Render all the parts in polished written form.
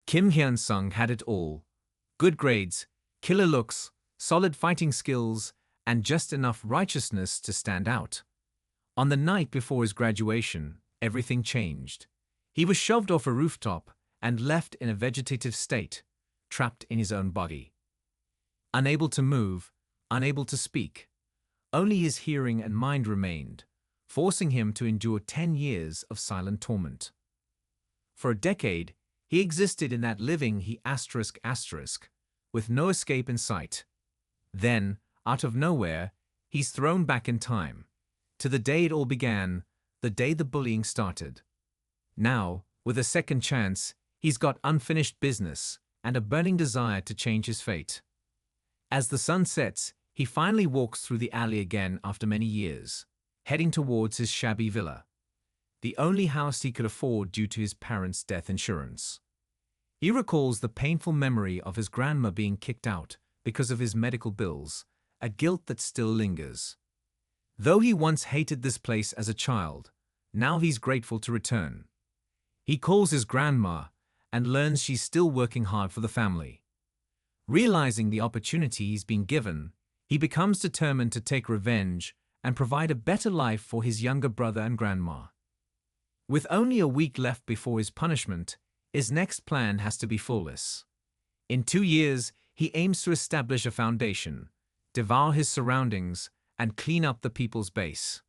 Kim Hyun-sung had it all. Good grades, killer looks, solid fighting skills, and just enough righteousness to stand out. On the night before his graduation, everything changed. He was shoved off a rooftop and left in a vegetative state, trapped in his own body. Unable to move, unable to speak. Only his hearing and mind remained, forcing him to endure 10 years of silent torment. For a decade, he existed in that living he ***, with no escape in sight. Then, out of nowhere, he's thrown back in time, to the day it all began, the day the bullying started. Now, with a second chance, he's got unfinished business and a burning desire to change his fate. As the sun sets, he finally walks through the alley again after many years, heading towards his shabby villa, the only house he could afford due to his parents' death insurance. He recalls the painful memory of his grandma being kicked out because of his medical bills, a guilt that still lingers. Though he once hated this place as a child, now he's grateful to return. He calls his grandma and learns she's still working hard for the family. Realizing the opportunity he's been given, he becomes determined to take revenge and provide a better life for his younger brother and grandma. With only a week left before his punishment, his next plan has to be flawless. In 2 years, he aims to establish a foundation, devour his surroundings, and clean up the people's base.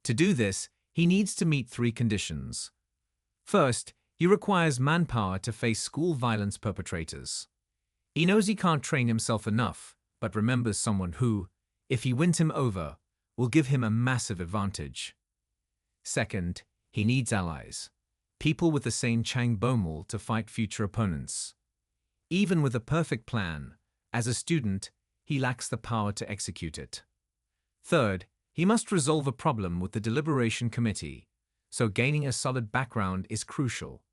To do this, he needs to meet 3 conditions. First, he requires manpower to face school violence perpetrators. He knows he can't train himself enough, but remembers someone who, if he wins him over, will give him a massive advantage. Second, he needs allies, people with the same Changbomul to fight future opponents. Even with a perfect plan, as a student, he lacks the power to execute it. Third, he must resolve a problem with the Deliberation Committee, so gaining a solid background is crucial.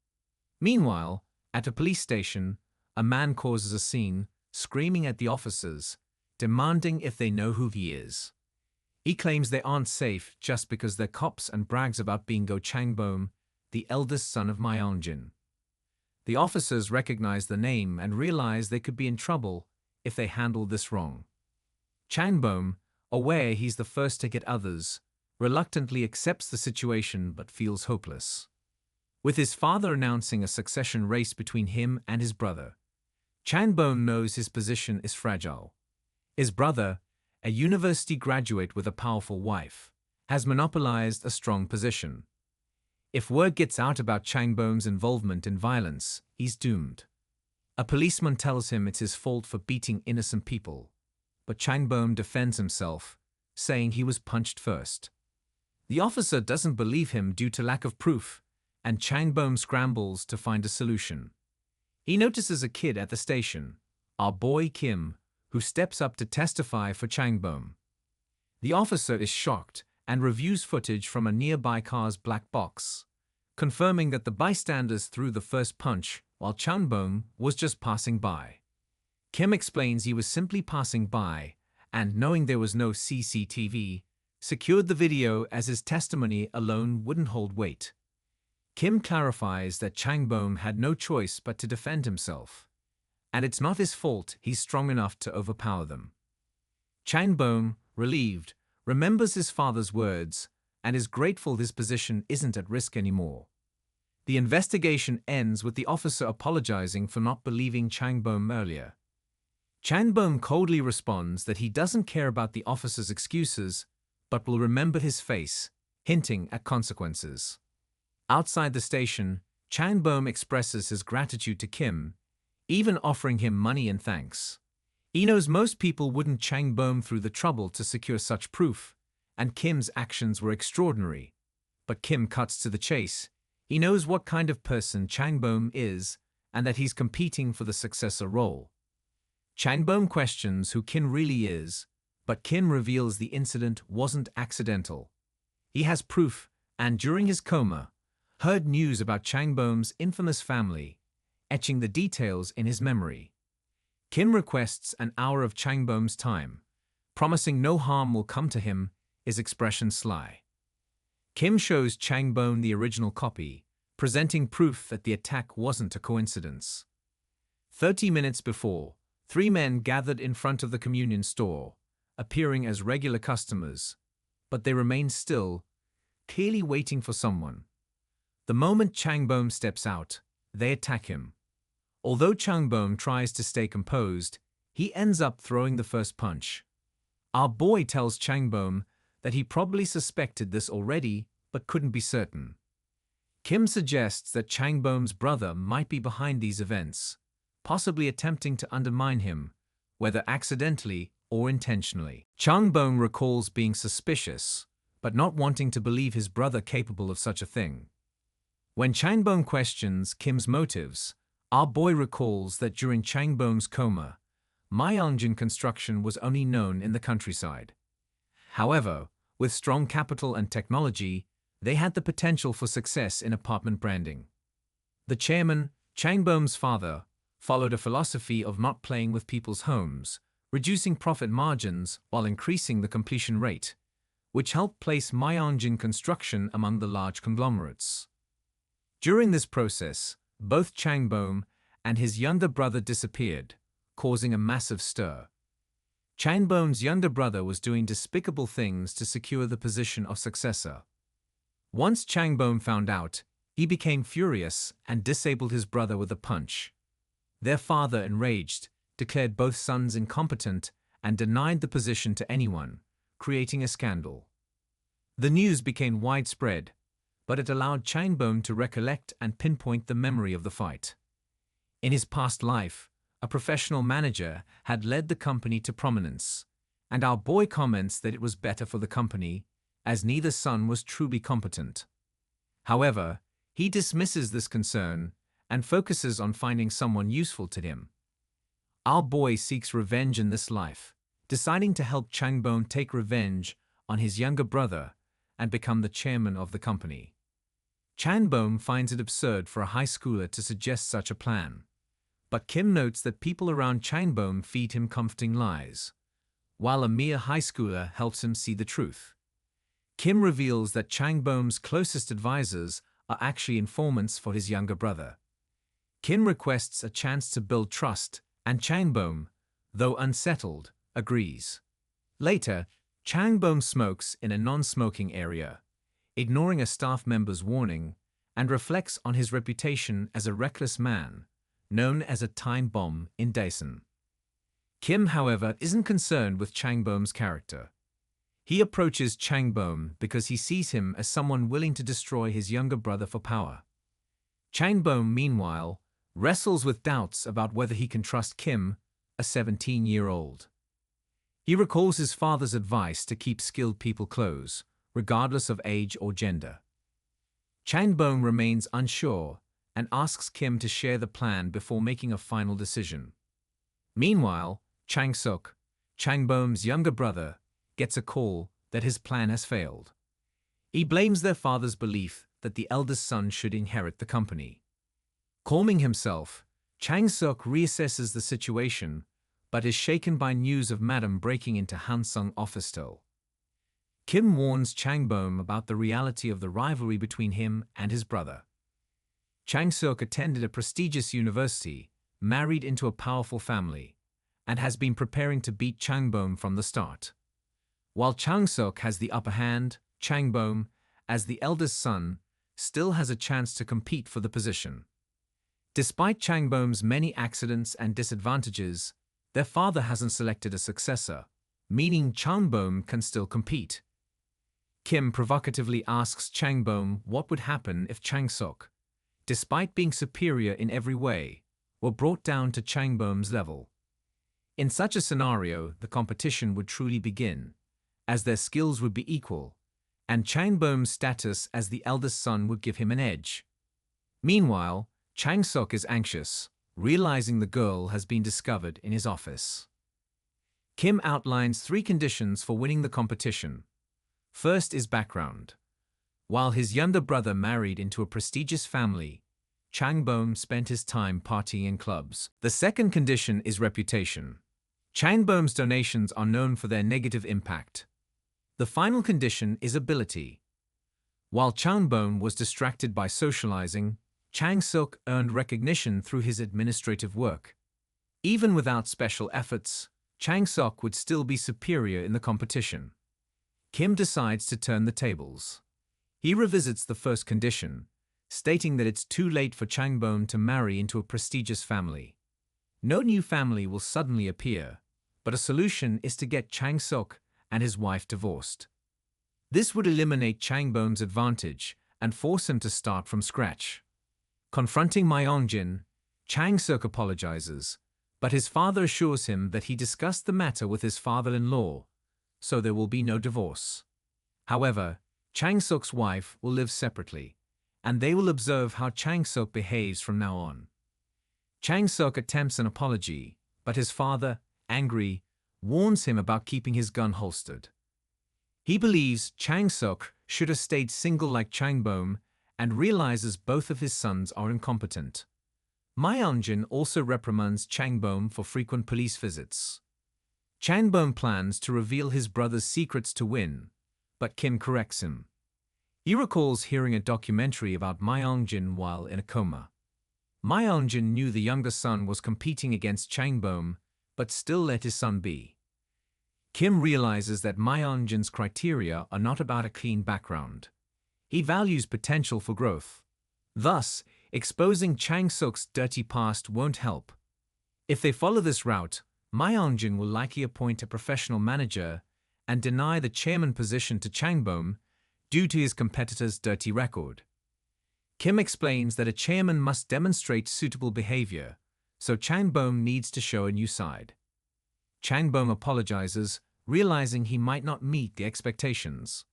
Meanwhile, at a police station, a man causes a scene, screaming at the officers, demanding if they know who he is. He claims they aren't safe just because they're cops and brags about being Go Changbom, the eldest son of Myeongjin. The officers recognize the name and realize they could be in trouble if they handle this wrong. Changbom, aware he's the first to get others, reluctantly accepts the situation but feels hopeless. With his father announcing a succession race between him and his brother, Changbom knows his position is fragile. His brother, a university graduate with a powerful wife, has monopolized a strong position. If word gets out about Changbom's involvement in violence, he's doomed. A policeman tells him it's his fault for beating innocent people, but Changbom defends himself, saying he was punched first. The officer doesn't believe him due to lack of proof, and Changbom scrambles to find a solution. He notices a kid at the station, our boy Kim, who steps up to testify for Changbom. The officer is shocked and reviews footage from a nearby car's black box, confirming that the bystanders threw the first punch while Changbom was just passing by. Kim explains he was simply passing by and, knowing there was no CCTV, secured the video as his testimony alone wouldn't hold weight. Kim clarifies that Changbom had no choice but to defend himself, and it's not his fault he's strong enough to overpower them. Changbom, relieved, remembers his father's words and is grateful his position isn't at risk anymore. The investigation ends with the officer apologizing for not believing Changbom earlier. Changbom coldly responds that he doesn't care about the officer's excuses, but will remember his face, hinting at consequences. Outside the station, Changbom expresses his gratitude to Kim, even offering him money and thanks. He knows most people wouldn't Changbom through the trouble to secure such proof, and Kim's actions were extraordinary. But Kim cuts to the chase. He knows what kind of person Changbom is, and that he's competing for the successor role. Changbom questions who Kim really is, but Kim reveals the incident wasn't accidental. He has proof, and during his coma, heard news about Changbom's infamous family, etching the details in his memory. Kim requests an hour of Changbom's time, promising no harm will come to him, his expression sly. Kim shows Changbom the original copy, presenting proof that the attack wasn't a coincidence. 30 minutes before, 3 men gathered in front of the communion store, appearing as regular customers, but they remain still, clearly waiting for someone. The moment Changbom steps out, they attack him. Although Changbom tries to stay composed, he ends up throwing the first punch. Our boy tells Changbom that he probably suspected this already but couldn't be certain. Kim suggests that Changbom's brother might be behind these events, possibly attempting to undermine him, whether accidentally or intentionally. Changbom recalls being suspicious, but not wanting to believe his brother capable of such a thing. When Changbom questions Kim's motives, our boy recalls that during Changbom's coma, Myeongjin construction was only known in the countryside. However, with strong capital and technology, they had the potential for success in apartment branding. The chairman, Changbom's father, followed a philosophy of not playing with people's homes, reducing profit margins while increasing the completion rate, which helped place Myeongjin construction among the large conglomerates. During this process, both Changbom and his younger brother disappeared, causing a massive stir. Changbom's younger brother was doing despicable things to secure the position of successor. Once Changbom found out, he became furious and disabled his brother with a punch. Their father, enraged, declared both sons incompetent and denied the position to anyone, creating a scandal. The news became widespread, but it allowed Changbom to recollect and pinpoint the memory of the fight. In his past life, a professional manager had led the company to prominence, and our boy comments that it was better for the company, as neither son was truly competent. However, he dismisses this concern and focuses on finding someone useful to him. Our boy seeks revenge in this life, deciding to help Changbom take revenge on his younger brother and become the chairman of the company. Changbom finds it absurd for a high schooler to suggest such a plan, but Kim notes that people around Changbom feed him comforting lies, while a mere high schooler helps him see the truth. Kim reveals that Changbom's closest advisors are actually informants for his younger brother. Kim requests a chance to build trust, and Changbom, though unsettled, agrees. Later, Changbom smokes in a non-smoking area, ignoring a staff member's warning, and reflects on his reputation as a reckless man, known as a time bomb in Daesan. Kim, however, isn't concerned with Changbom's character. He approaches Changbom because he sees him as someone willing to destroy his younger brother for power. Changbom, meanwhile, wrestles with doubts about whether he can trust Kim, a 17-year-old. He recalls his father's advice to keep skilled people close, regardless of age or gender. Changbom remains unsure and asks Kim to share the plan before making a final decision. Meanwhile, Chang-suk, Changbom's younger brother, gets a call that his plan has failed. He blames their father's belief that the eldest son should inherit the company. Calming himself, Chang-suk reassesses the situation, but is shaken by news of Madam breaking into Hansung office still. Kim warns Changbom about the reality of the rivalry between him and his brother. Chang-suk attended a prestigious university, married into a powerful family, and has been preparing to beat Changbom from the start. While Chang-suk has the upper hand, Changbom, as the eldest son, still has a chance to compete for the position. Despite Changbom's many accidents and disadvantages, their father hasn't selected a successor, meaning Changbom can still compete. Kim provocatively asks Changbom what would happen if Chang-suk, despite being superior in every way, were brought down to Changbom's level. In such a scenario, the competition would truly begin, as their skills would be equal, and Changbom's status as the eldest son would give him an edge. Meanwhile, Chang-suk is anxious, realizing the girl has been discovered in his office. Kim outlines 3 conditions for winning the competition. First is background. While his younger brother married into a prestigious family, Changbom spent his time partying in clubs. The second condition is reputation. Changbom's donations are known for their negative impact. The final condition is ability. While Changbom was distracted by socializing, Chang-suk earned recognition through his administrative work, Even without special efforts, Chang-sok would still be superior in the competition. Kim decides to turn the tables. He revisits the first condition, stating that it's too late for Changbom to marry into a prestigious family. No new family will suddenly appear, but a solution is to get Chang-sok and his wife divorced. This would eliminate Changbom's advantage and force him to start from scratch. Confronting Myeongjin, Chang-sok apologizes, but his father assures him that he discussed the matter with his father-in-law, so there will be no divorce. However, Chang-sok's wife will live separately, and they will observe how Chang-sok behaves from now on. Chang-sok attempts an apology, but his father, angry, warns him about keeping his gun holstered. He believes Chang-sok should have stayed single like Changbom and realizes both of his sons are incompetent. Myeongjin also reprimands Changbom for frequent police visits. Changbom plans to reveal his brother's secrets to win, but Kim corrects him. He recalls hearing a documentary about Myeongjin while in a coma. Myeongjin knew the younger son was competing against Changbom, but still let his son be. Kim realizes that Myeongjin's criteria are not about a clean background. He values potential for growth. Thus, exposing Chang-sok's dirty past won't help. If they follow this route, Myeongjin will likely appoint a professional manager and deny the chairman position to Changbom due to his competitor's dirty record. Kim explains that a chairman must demonstrate suitable behavior, so Changbom needs to show a new side. Changbom apologizes, realizing he might not meet the expectations.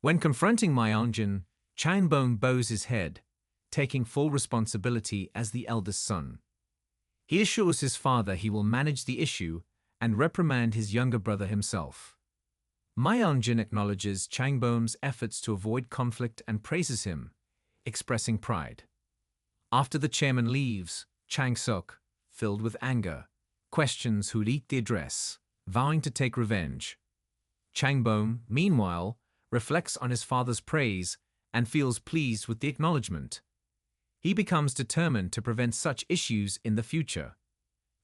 When confronting Myeongjin, Changbom bows his head, taking full responsibility as the eldest son. He assures his father he will manage the issue and reprimand his younger brother himself. Myeongjin acknowledges Changbom's efforts to avoid conflict and praises him, expressing pride. After the chairman leaves, Chang-sok, filled with anger, questions who'd eat the address, vowing to take revenge. Changbom, meanwhile, reflects on his father's praise and feels pleased with the acknowledgement. He becomes determined to prevent such issues in the future.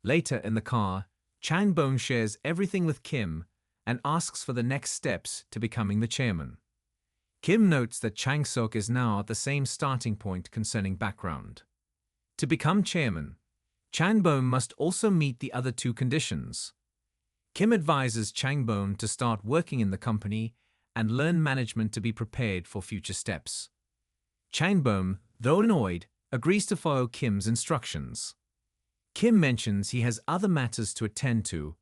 Later in the car, Changbom shares everything with Kim and asks for the next steps to becoming the chairman. Kim notes that Chang-sok is now at the same starting point concerning background. To become chairman, Changbom must also meet the other two conditions. Kim advises Changbom to start working in the company and learn management to be prepared for future steps. Changbom, though annoyed, agrees to follow Kim's instructions. Kim mentions he has other matters to attend to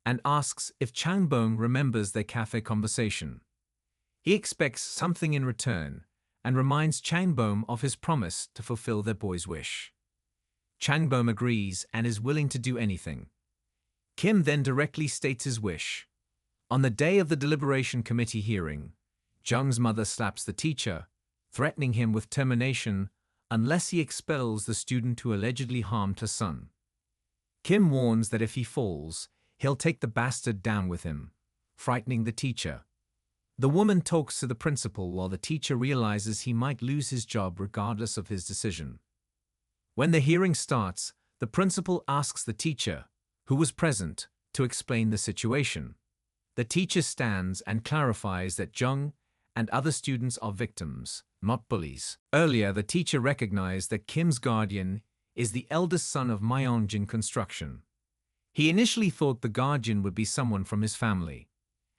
and asks if Changbom remembers their cafe conversation. He expects something in return and reminds Changbom of his promise to fulfill their boy's wish. Changbom agrees and is willing to do anything. Kim then directly states his wish. On the day of the deliberation committee hearing, Jung's mother slaps the teacher, threatening him with termination unless he expels the student who allegedly harmed her son. Kim warns that if he falls, he'll take the bastard down with him, frightening the teacher. The woman talks to the principal while the teacher realizes he might lose his job regardless of his decision. When the hearing starts, the principal asks the teacher, who was present, to explain the situation. The teacher stands and clarifies that Jung and other students are victims, not bullies. Earlier, the teacher recognized that Kim's guardian is the eldest son of Myeongjin Construction. He initially thought the guardian would be someone from his family.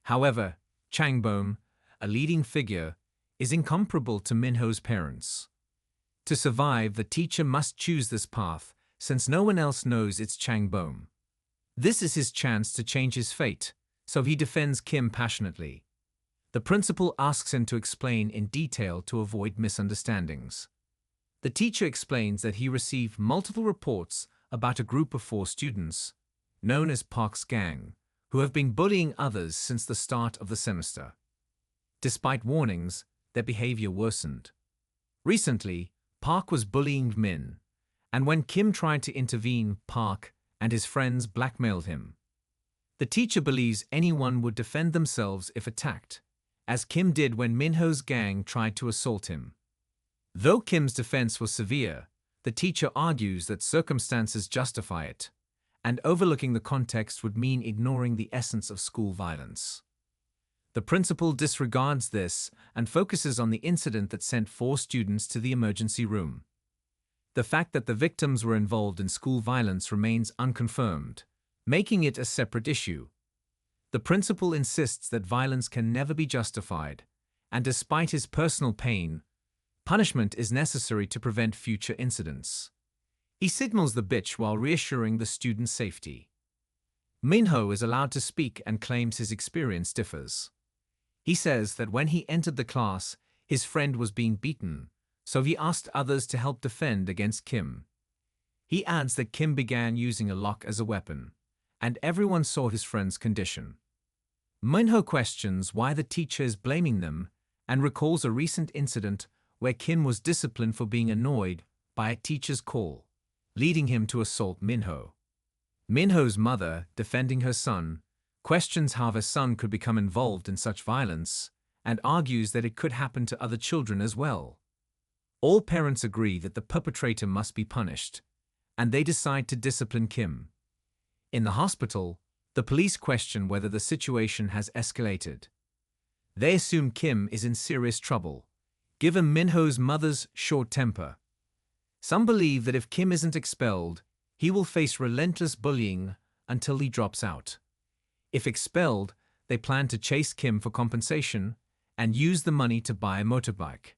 However, Changbom, a leading figure, is incomparable to Minho's parents. To survive, the teacher must choose this path, since no one else knows it's Changbom. This is his chance to change his fate, so he defends Kim passionately. The principal asks him to explain in detail to avoid misunderstandings. The teacher explains that he received multiple reports about a group of 4 students, known as Park's gang, who have been bullying others since the start of the semester. Despite warnings, their behavior worsened. Recently, Park was bullying Min, and when Kim tried to intervene, Park and his friends blackmailed him. The teacher believes anyone would defend themselves if attacked, as Kim did when Minho's gang tried to assault him. Though Kim's defense was severe, the teacher argues that circumstances justify it, and overlooking the context would mean ignoring the essence of school violence. The principal disregards this and focuses on the incident that sent 4 students to the emergency room. The fact that the victims were involved in school violence remains unconfirmed, making it a separate issue. The principal insists that violence can never be justified, and despite his personal pain, punishment is necessary to prevent future incidents. He signals the bitch while reassuring the student's safety. Minho is allowed to speak and claims his experience differs. He says that when he entered the class, his friend was being beaten, so he asked others to help defend against Kim. He adds that Kim began using a lock as a weapon, and everyone saw his friend's condition. Minho questions why the teacher is blaming them and recalls a recent incident where Kim was disciplined for being annoyed by a teacher's call, leading him to assault Minho. Minho's mother, defending her son, questions how her son could become involved in such violence and argues that it could happen to other children as well. All parents agree that the perpetrator must be punished, and they decide to discipline Kim. In the hospital, the police question whether the situation has escalated. They assume Kim is in serious trouble, given Minho's mother's short temper. Some believe that if Kim isn't expelled, he will face relentless bullying until he drops out. If expelled, they plan to chase Kim for compensation and use the money to buy a motorbike.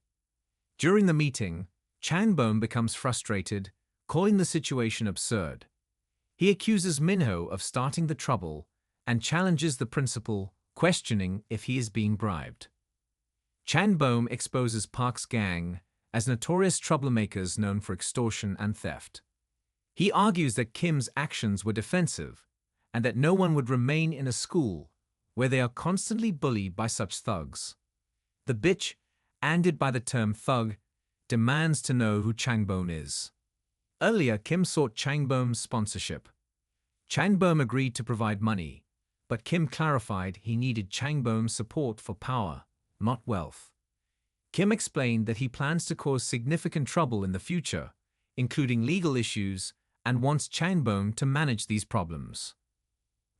During the meeting, Changbom becomes frustrated, calling the situation absurd. He accuses Minho of starting the trouble and challenges the principal, questioning if he is being bribed. Changbom exposes Park's gang as notorious troublemakers known for extortion and theft. He argues that Kim's actions were defensive and that no one would remain in a school where they are constantly bullied by such thugs. The bitch, ended by the term thug, demands to know who Changbom is. Earlier, Kim sought Changbom's sponsorship. Changbom agreed to provide money, but Kim clarified he needed Changbom's support for power, not wealth. Kim explained that he plans to cause significant trouble in the future, including legal issues, and wants Changbom to manage these problems.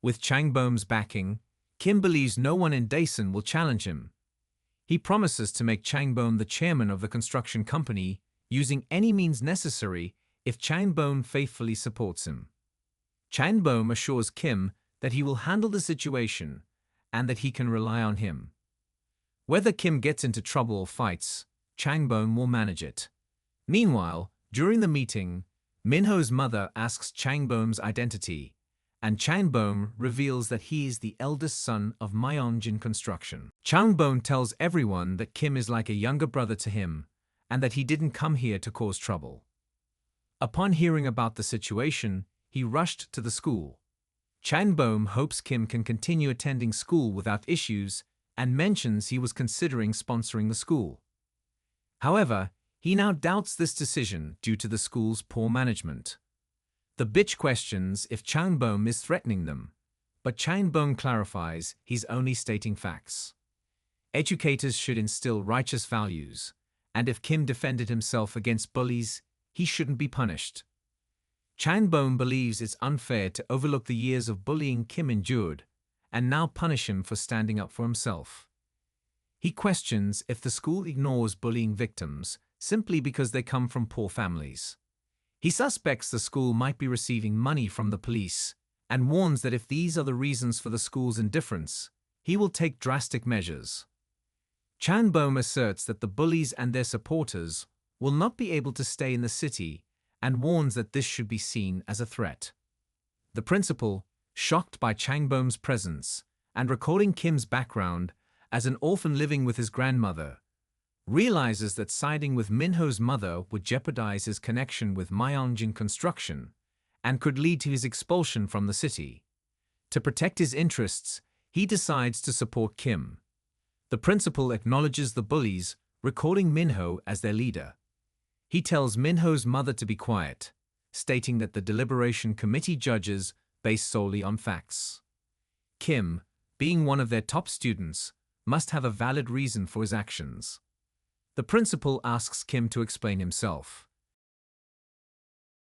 With Changbom's backing, Kim believes no one in Daesun will challenge him. He promises to make Changbom the chairman of the construction company, using any means necessary if Changbom faithfully supports him. Changbom assures Kim that he will handle the situation and that he can rely on him. Whether Kim gets into trouble or fights, Changbom will manage it. Meanwhile, during the meeting, Minho's mother asks Changbom's identity, and Changbom reveals that he is the eldest son of Myeongjin Construction. Changbom tells everyone that Kim is like a younger brother to him and that he didn't come here to cause trouble. Upon hearing about the situation, he rushed to the school. Changbom hopes Kim can continue attending school without issues and mentions he was considering sponsoring the school. However, he now doubts this decision due to the school's poor management. The bitch questions if Changbom is threatening them, but Changbom clarifies he's only stating facts. Educators should instill righteous values, and if Kim defended himself against bullies, he shouldn't be punished. Changbom believes it's unfair to overlook the years of bullying Kim endured and now punish him for standing up for himself. He questions if the school ignores bullying victims simply because they come from poor families. He suspects the school might be receiving money from the police and warns that if these are the reasons for the school's indifference, he will take drastic measures. Changbom asserts that the bullies and their supporters will not be able to stay in the city and warns that this should be seen as a threat. The principal, shocked by Changbom's presence and recalling Kim's background as an orphan living with his grandmother, realizes that siding with Minho's mother would jeopardize his connection with Myeongjin Construction and could lead to his expulsion from the city. To protect his interests, he decides to support Kim. The principal acknowledges the bullies, recalling Minho as their leader. He tells Minho's mother to be quiet, stating that the deliberation committee judges based solely on facts. Kim, being one of their top students, must have a valid reason for his actions. The principal asks Kim to explain himself.